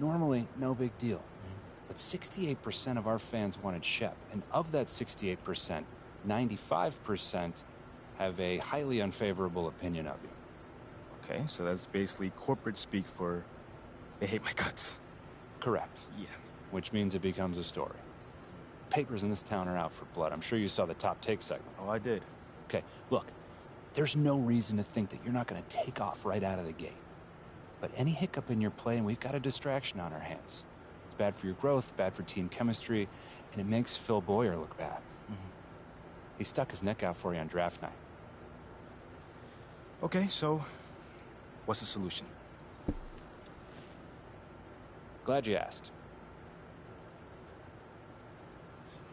Normally, no big deal. But 68% of our fans wanted Shep, and of that 68%, 95% have a highly unfavorable opinion of you. Okay, so that's basically corporate speak for they hate my guts. Correct. Yeah. Which means it becomes a story. Papers in this town are out for blood. I'm sure you saw the Top Take segment. Oh, I did. Okay, look, there's no reason to think that you're not going to take off right out of the gate. But any hiccup in your play, and we've got a distraction on our hands. It's bad for your growth, bad for team chemistry, and it makes Phil Boyer look bad. He stuck his neck out for you on draft night. Okay, so what's the solution? Glad you asked.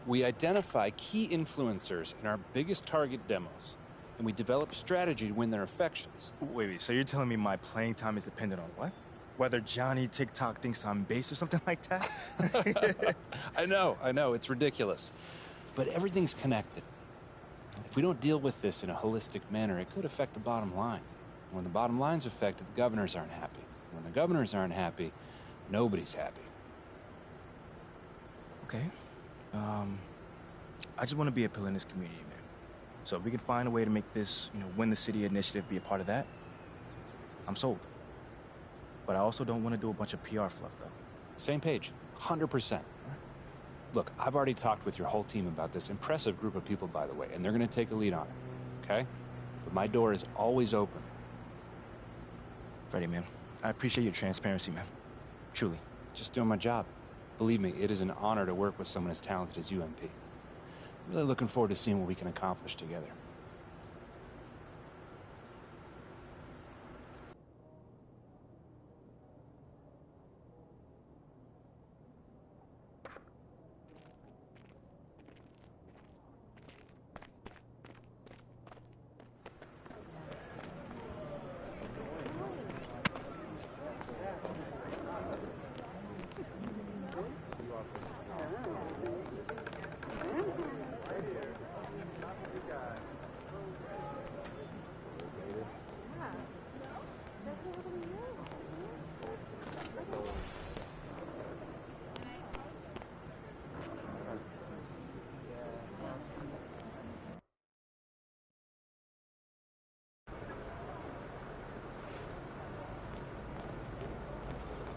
We identify key influencers in our biggest target demos, and we develop strategy to win their affections. Wait, so you're telling me my playing time is dependent on what? Whether Johnny TikTok thinks I'm base or something like that? I know, it's ridiculous. But everything's connected. If we don't deal with this in a holistic manner, it could affect the bottom line. And when the bottom line's affected, the governors aren't happy. And when the governors aren't happy, nobody's happy. Okay. I just want to be a pillar in this community, man. So if we can find a way to make this, Win the City initiative be a part of that, I'm sold. But I also don't want to do a bunch of PR fluff, though. Same page, 100%. Look, I've already talked with your whole team about this impressive group of people, by the way, and they're going to take a lead on it, okay? But my door is always open. Freddie, man, I appreciate your transparency, man. Truly. Just doing my job. Believe me, it is an honor to work with someone as talented as you, MP. I'm really looking forward to seeing what we can accomplish together.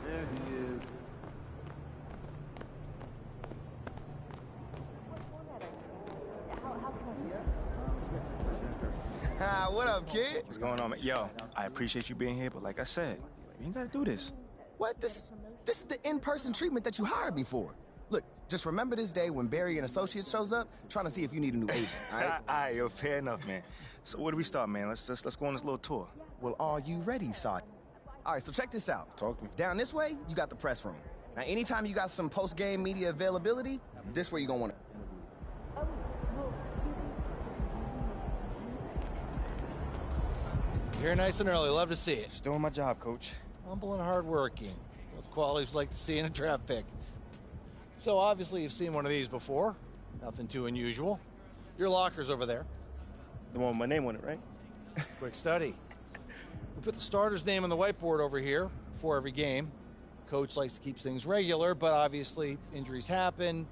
There he is. What up, kid? What's going on, man? Yo, I appreciate you being here, but like I said, you ain't gotta do this. What? This is the in-person treatment that you hired me for. Look, just remember this day when Barry and Associates shows up, trying to see if you need a new agent, all right? All right, yo, fair enough, man. So where do we start, man? Let's go on this little tour. Well, are you ready, Sergeant? All right, so check this out. Talk to me. Down this way, you got the press room. Now, anytime you got some post-game media availability, this where you're gonna want to. Here nice and early. Love to see it. Just doing my job, Coach. Humble and hardworking. Those qualities like to see in a draft pick. So obviously you've seen one of these before. Nothing too unusual. Your locker's over there. The one with my name on it, right? Quick study. We put the starter's name on the whiteboard over here before every game. Coach likes to keep things regular, but obviously injuries happen,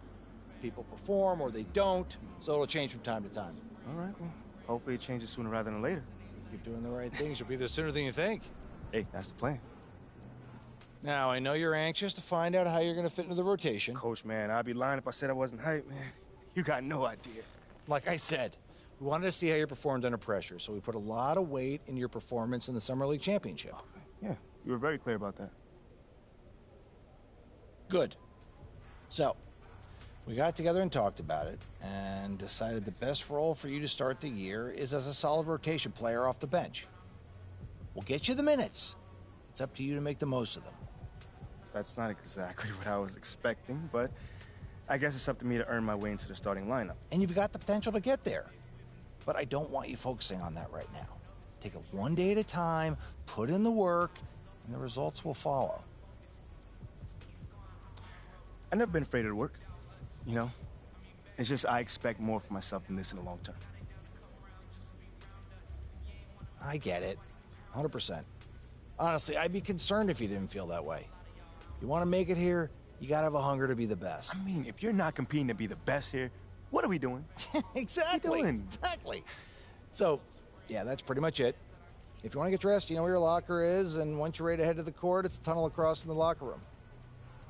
people perform or they don't, so it'll change from time to time. All right, well, hopefully it changes sooner rather than later. Keep doing the right things, you'll be there sooner than you think. Hey, that's the plan. Now, I know you're anxious to find out how you're going to fit into the rotation. Coach, man, I'd be lying if I said I wasn't hyped, man. You got no idea. Like I said, we wanted to see how you performed under pressure, so we put a lot of weight in your performance in the Summer League Championship. Yeah, you were very clear about that. Good. So, we got together and talked about it, and decided the best role for you to start the year is as a solid rotation player off the bench. We'll get you the minutes. It's up to you to make the most of them. That's not exactly what I was expecting, but I guess it's up to me to earn my way into the starting lineup. And you've got the potential to get there. But I don't want you focusing on that right now. Take it one day at a time, put in the work, and the results will follow. I've never been afraid of the work, you know? It's just I expect more from myself than this in the long term. I get it. 100%. Honestly, I'd be concerned if you didn't feel that way. You want to make it here, you got to have a hunger to be the best. I mean, if you're not competing to be the best here, what are we doing? Exactly. What are you doing? Exactly. So, yeah, that's pretty much it. If you want to get dressed, you know where your locker is, and once you're ready to head to the court, it's the tunnel across from the locker room.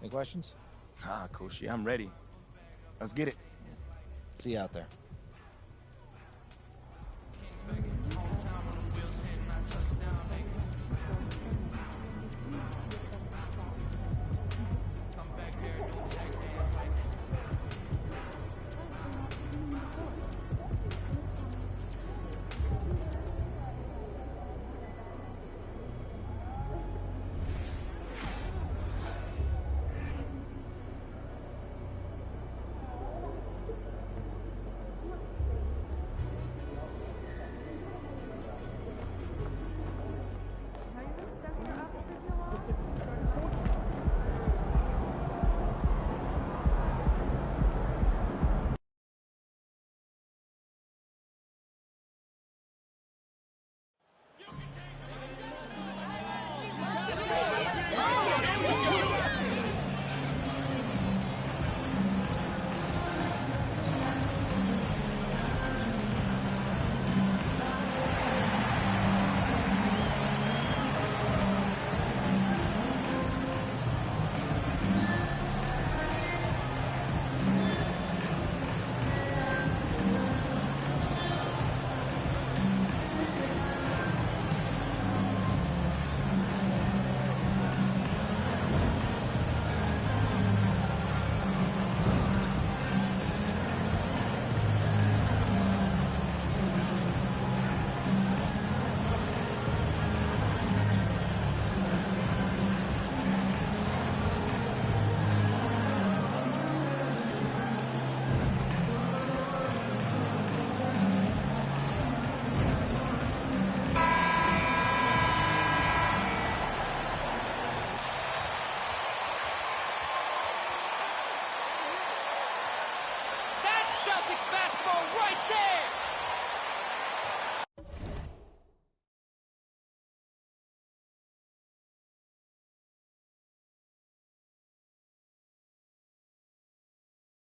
Any questions? Ah, Coach, I'm ready. Let's get it. See you out there. That's Celtics basketball right there!